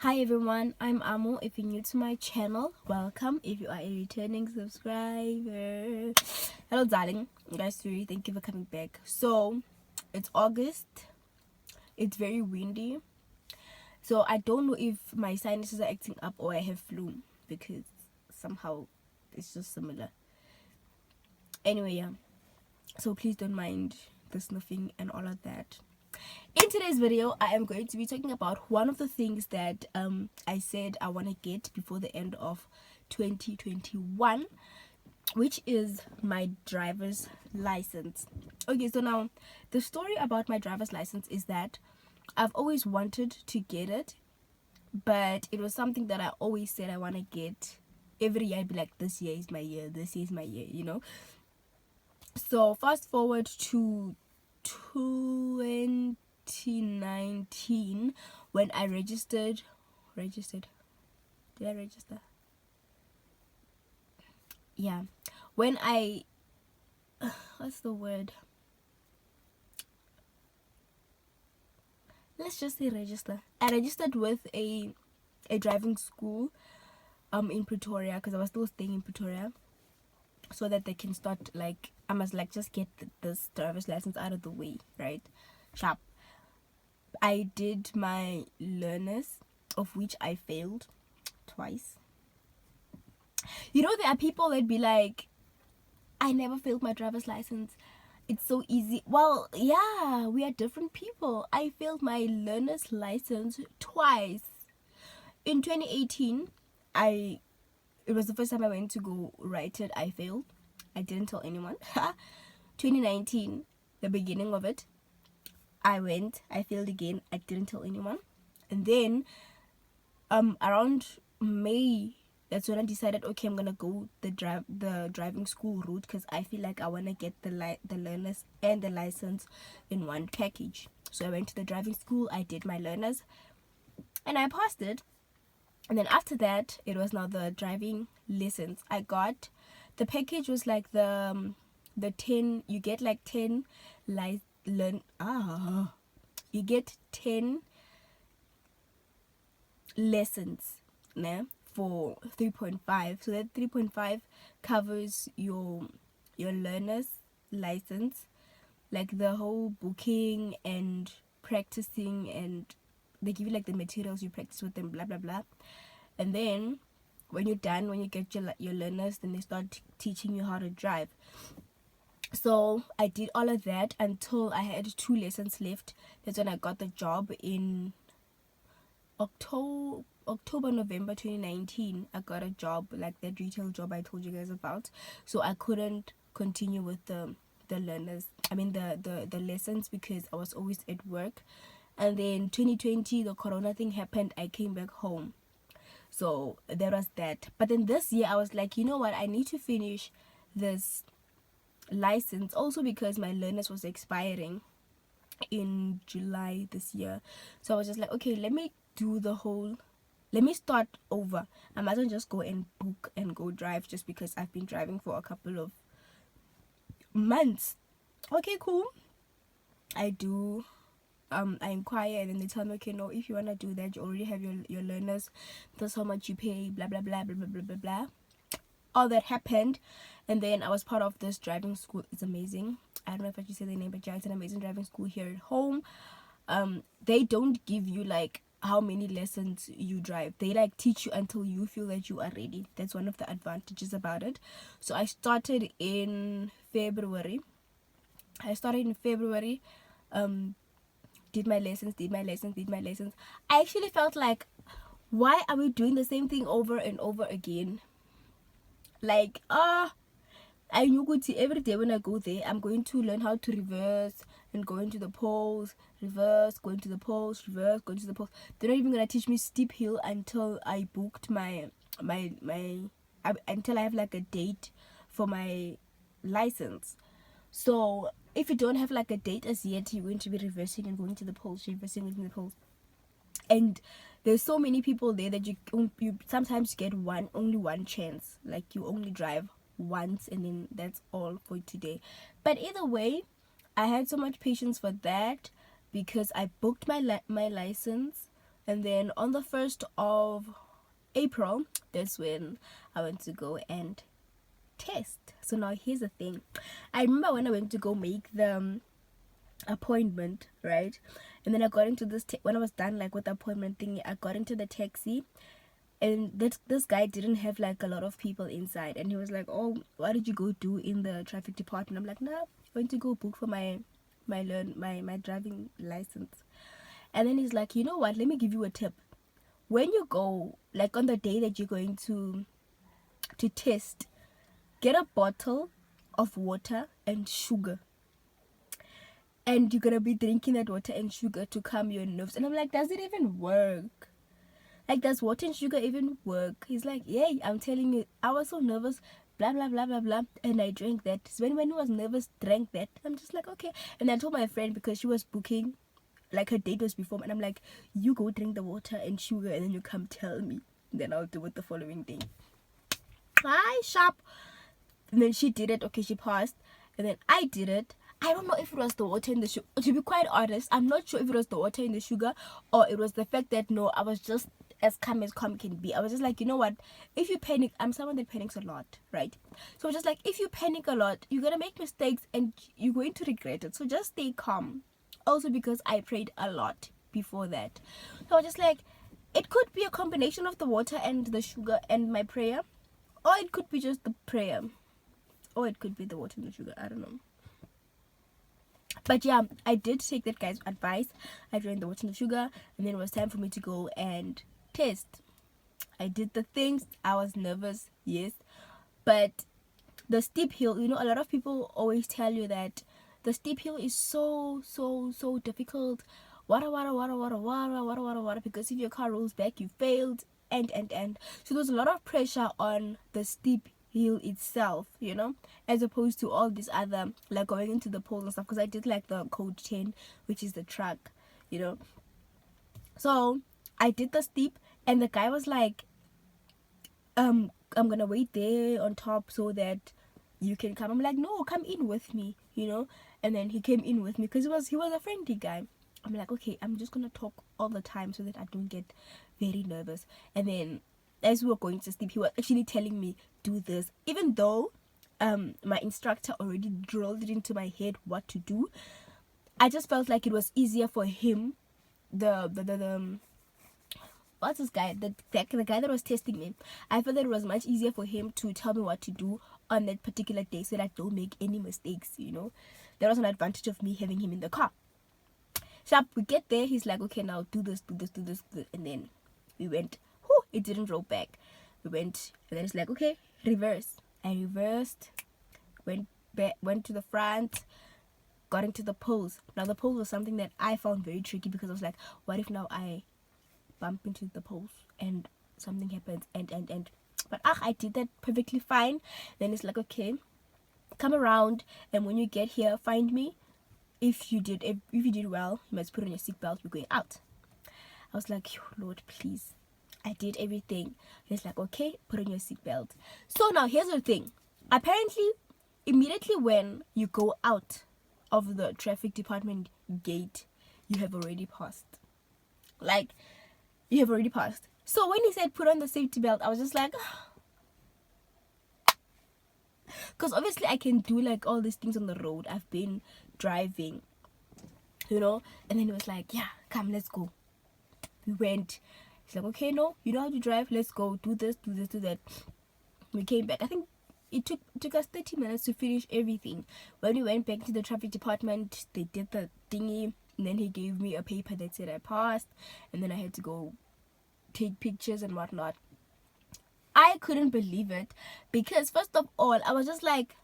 Hi everyone, I'm Amo. If you're new to my channel, welcome. If you are a returning subscriber, hello darling. Guys, really thank you for coming back. So it's August, it's very windy, so I don't know if my sinuses are acting up or I have flu, because somehow it's just similar. Anyway, yeah, so please don't mind the sniffing and all of that. In today's video, I am going to be talking about one of the things that I said I want to get before the end of 2021, which is my driver's license. Okay, so now the story about my driver's license is that I've always wanted to get it, but it was something that I always said I want to get. Every year I'd be like, this year is my year, this year is my year, you know. So fast forward to 2019 when I registered. Did I register? Yeah. When I what's the word? Let's just say register. I registered with a driving school in Pretoria, because I was still staying in Pretoria, so that they can start, like, I must like just get this driver's license out of the way, right? Sharp. I did my learners, of which I failed twice. You know, there are people that be like, I never failed my driver's license, it's so easy. Well, yeah, we are different people. I failed my learner's license twice. In 2018, it was the first time I went to go write it. I failed. I didn't tell anyone. 2019, the beginning of it, I failed again. I didn't tell anyone. And then around May, that's when I decided, okay, I'm gonna go the driving school route, because I feel like I want to get the learners and the license in one package. So I went to the driving school, I did my learners, and I passed it. And then after that, it was now the driving lessons. I got the package was like the 10, you get like 10 you get 10 lessons, né, for 3.5. So that 3.5 covers your learner's license, like the whole booking and practicing, and they give you like the materials, you practice with them, blah blah blah. And then when you're done, when you get your learners, then they start teaching you how to drive. So I did all of that until I had 2 lessons left. That's when I got the job in October, November 2019. I got a job, like that retail job I told you guys about. So I couldn't continue with the learners, the lessons, because I was always at work. And then 2020, the corona thing happened. I came back home, so there was that. But then this year I was like, you know what, I need to finish this license, also because my learners was expiring in July this year. So I was just like, okay, let me start over. I might as well just go and book and go drive, just because I've been driving for a couple of months. Okay, cool. I do I inquire, and then they tell me, okay, no, if you want to do that, you already have your learners, that's how much you pay, blah blah blah blah blah blah blah blah. All that happened, and then I was part of this driving school. It's amazing. I don't know if I should say the name, but yeah, it's an amazing driving school here at home. They don't give you like how many lessons you drive. They like teach you until you feel that you are ready. That's one of the advantages about it. So I started in February. Did my lessons. I actually felt like, why are we doing the same thing over and over again? Like, I knew every day when I go there, I'm going to learn how to reverse and go into the poles, reverse, go into the poles, reverse, go into the poles. They're not even gonna teach me steep hill until I booked until I have like a date for my license. So if you don't have like a date as yet, you're going to be reversing and going to the poles, reversing and going to the poles. And there's so many people there that you sometimes get only one chance, like you only drive once, and then that's all for today. But either way, I had so much patience for that, because I booked my license And then on the 1st of April, that's when I went to go and test. So now here's the thing. I remember when I went to go make the appointment, right? And then I got into this when I was done like with the appointment thingy, I got into the taxi, and this guy didn't have like a lot of people inside, and he was like, "Oh, what did you go do in the traffic department?" I'm like, "Nah, I went to go book for my driving license." And then he's like, "You know what, let me give you a tip. When you go, like on the day that you're going to test, get a bottle of water and sugar, and you're gonna be drinking that water and sugar to calm your nerves." And I'm like, "Does it even work? Like, does water and sugar even work?" He's like, "Yeah, I'm telling you, I was so nervous, blah blah blah blah blah, and I drank that." So when he was nervous, drank that. I'm just like, okay. And I told my friend, because she was booking, like her date was before, and I'm like, "You go drink the water and sugar, and then you come tell me, and then I'll do it the following day." Hi, sharp. And then she did it. Okay, she passed, and then I did it. I don't know if it was the water in the sugar. To be quite honest, I'm not sure if it was the water in the sugar, or it was the fact that, no, I was just as calm can be. I was just like, you know what? If you panic, I'm someone that panics a lot, right? So just like, if you panic a lot, you're gonna make mistakes and you're going to regret it. So just stay calm. Also, because I prayed a lot before that, so I was just like, it could be a combination of the water and the sugar and my prayer, or it could be just the prayer, or it could be the water and the sugar. I don't know. But yeah, I did take that guy's advice. I drank the water and the sugar, and then it was time for me to go and test. I did the things. I was nervous, yes, but the steep hill, a lot of people always tell you that the steep hill is so difficult. Water, because if your car rolls back, you failed, and so there's a lot of pressure on the steep hill itself, as opposed to all these other, like going into the poles and stuff, because I did like the code 10, which is the track, so I did the steep, and the guy was like, I'm gonna wait there on top so that you can come. I'm like, "No, come in with me," and then he came in with me because he was a friendly guy. I'm like, okay, I'm just gonna talk all the time so that I don't get very nervous. And then as we were going to sleep, he was actually telling me, "Do this," even though my instructor already drilled it into my head what to do. I just felt like it was easier for him, the what's this guy, the guy that was testing me. I felt that it was much easier for him to tell me what to do on that particular day so that I don't make any mistakes. There was an advantage of me having him in the car. So we get there, he's like, "Okay, now do this, and then we went. It didn't roll back. We went, and then it's like, "Okay, reverse." I reversed, went back, went to the front, got into the poles. Now the pole was something that I found very tricky, because I was like, what if now I bump into the poles and something happens, and but I did that perfectly fine. Then it's like, "Okay, come around, and when you get here, find me. If you did well, you must put on your seatbelt, we're going out." I was like, "Lord, please." I did everything. He's like, "Okay, put on your seatbelt." So now here's the thing. Apparently, immediately when you go out of the traffic department gate, you have already passed. Like, you have already passed. So when he said put on the safety belt, I was just like, because obviously I can do like all these things on the road. I've been driving, and then he was like, "Yeah, come, let's go." We went. He's like, "Okay, no, you know how to drive, let's go, do this, do that." We came back. I think it took us 30 minutes to finish everything. When we went back to the traffic department, they did the thingy, and then he gave me a paper that said I passed, and then I had to go take pictures and whatnot. I couldn't believe it, because first of all, I was just like,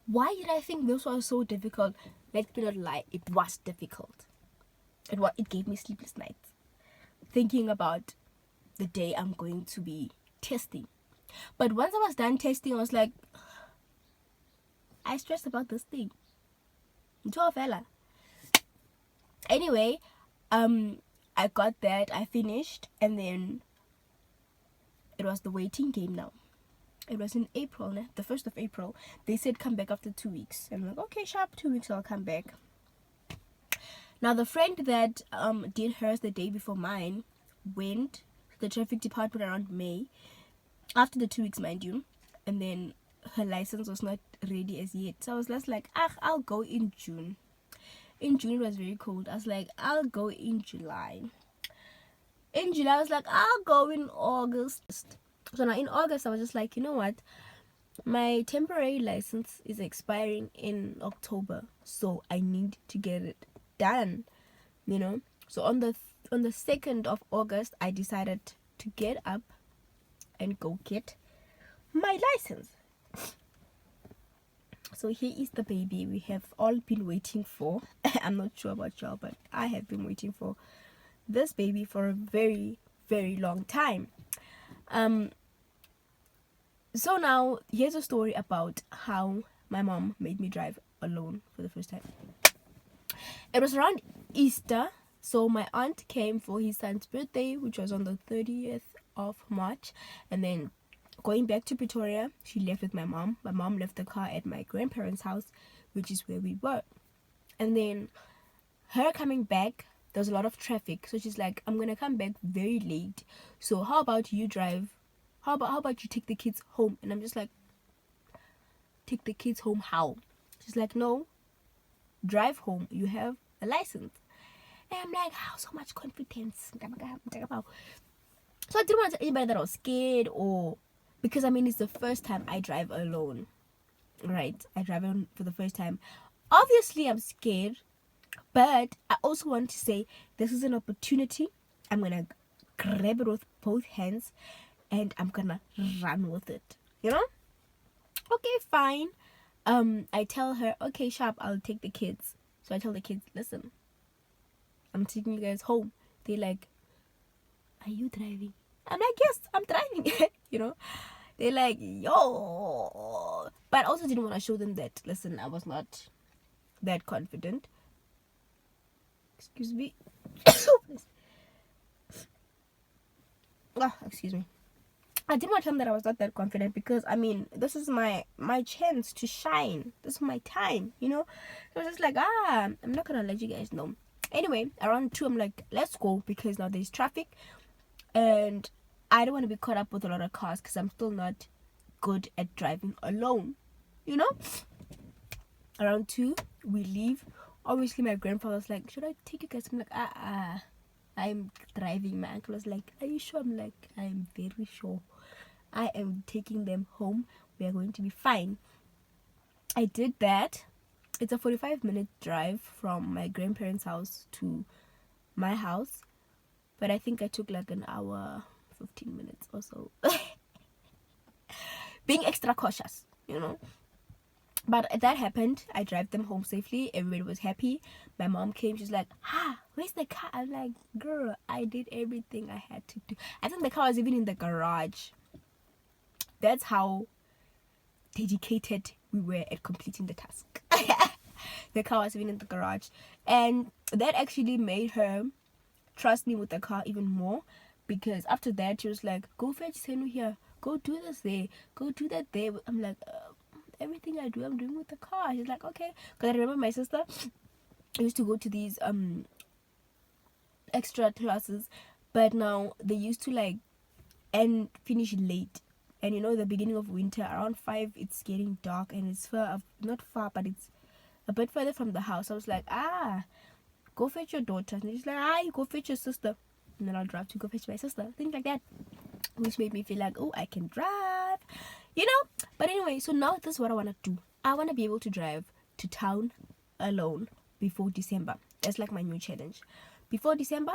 why did I think this was so difficult? Let's not lie, it was difficult. It gave me sleepless nights thinking about the day I'm going to be testing. But once I was done testing, I was like, I stressed about this thing. Anyway, I got that, I finished, and then it was the waiting game now. It was in April, the 1st of April. They said come back after 2 weeks. And I'm like, okay, sharp, 2 weeks, I'll come back. Now the friend that did hers the day before mine went to the traffic department around May, after the 2 weeks, mind you, and then her license was not ready as yet. So I was just like, I'll go in June. In June it was very cold. I was like, I'll go in July. In July I was like, I'll go in August. So now in August I was just like, you know what, my temporary license is expiring in October, so I need to get it done, you know. So on the 2nd of August I decided to get up and go get my license. So here is the baby we have all been waiting for. I'm not sure about y'all, but I have been waiting for this baby for a very, very long time. So now here's a story about how my mom made me drive alone for the first time. It was around Easter, so my aunt came for his son's birthday, which was on the 30th of March, and then going back to Pretoria, she left with my mom. My mom left the car at my grandparents' house, which is where we were. And then her coming back, there was a lot of traffic, so she's like, I'm gonna come back very late, so how about you drive? How about you take the kids home? And I'm just like, take the kids home how? She's like, no, drive home, you have a license. And I'm like, how so much confidence? So I didn't want to tell anybody that I was scared, or because I mean it's the first time I drive alone, right? I drive alone for the first time. Obviously I'm scared, but I also want to say this is an opportunity. I'm gonna grab it with both hands and I'm gonna run with it, you know. Okay, fine. I tell her, okay, sharp, I'll take the kids. So I tell the kids, listen, I'm taking you guys home. They're like, are you driving? I'm like, yes, I'm driving. You know, they're like, yo. But I also didn't want to show them that, listen, I was not that confident. Excuse me. Excuse me. I didn't want to tell them that I was not that confident, because I mean, this is my chance to shine. This is my time, you know. So I was just like, I'm not gonna let you guys know. Anyway, around 2, I'm like, let's go, because now there's traffic and I don't want to be caught up with a lot of cars, because I'm still not good at driving alone, you know. Around 2, we leave. Obviously my grandfather's like, should I take you guys? I'm like, I'm driving. My uncle was like, are you sure? I'm like, I'm very sure. I am taking them home. We are going to be fine. I did that. It's a 45-minute drive from my grandparents' house to my house, but I think I took like an hour 15 minutes or so. Being extra cautious, you know. But that happened. I drive them home safely. Everybody was happy. My mom came. She's like, where's the car? I'm like, girl, I did everything I had to do. I think the car was even in the garage. That's how dedicated we were at completing the task. The car was even in the garage. And that actually made her trust me with the car even more, because after that she was like, go fetch Senu here, go do this there, go do that there. I'm like, everything I do I'm doing with the car. She's like, okay. Because I remember my sister used to go to these extra classes, but now they used to like and finish late. And you know, the beginning of winter, around 5, it's getting dark, and it's not far, but it's a bit further from the house. I was like, go fetch your daughter. And she's like, you go fetch your sister. And then I'll drive to go fetch my sister. Things like that. Which made me feel like, oh, I can drive. You know? But anyway, so now this is what I want to do. I want to be able to drive to town alone before December. That's like my new challenge. Before December,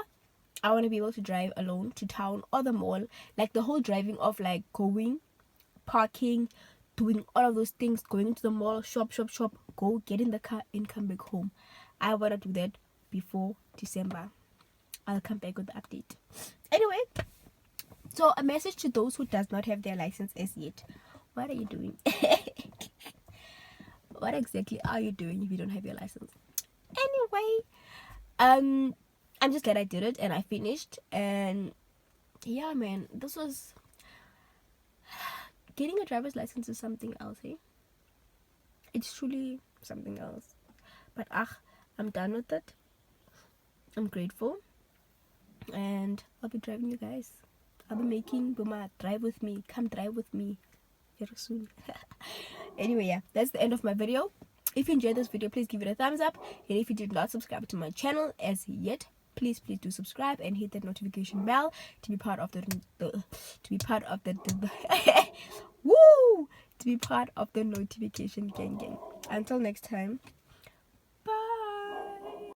I want to be able to drive alone to town or the mall. Like the whole driving of like going, parking, doing all of those things, going to the mall, shop, go, get in the car and come back home. I want to do that before December. I'll come back with the update. Anyway, so a message to those who does not have their license as yet. What are you doing? What exactly are you doing if you don't have your license? Anyway, I'm just glad I did it and I finished. And yeah, man, this was getting a driver's license is something else, eh? It's truly something else. But I'm done with it. I'm grateful, and I'll be driving you guys. I'll be making Buma drive with me. Come drive with me very soon. Anyway, yeah, that's the end of my video. If you enjoyed this video, please give it a thumbs up, and if you did not subscribe to my channel as yet, please do subscribe and hit that notification bell to be part of the woo, to be part of the notification gang. Until next time.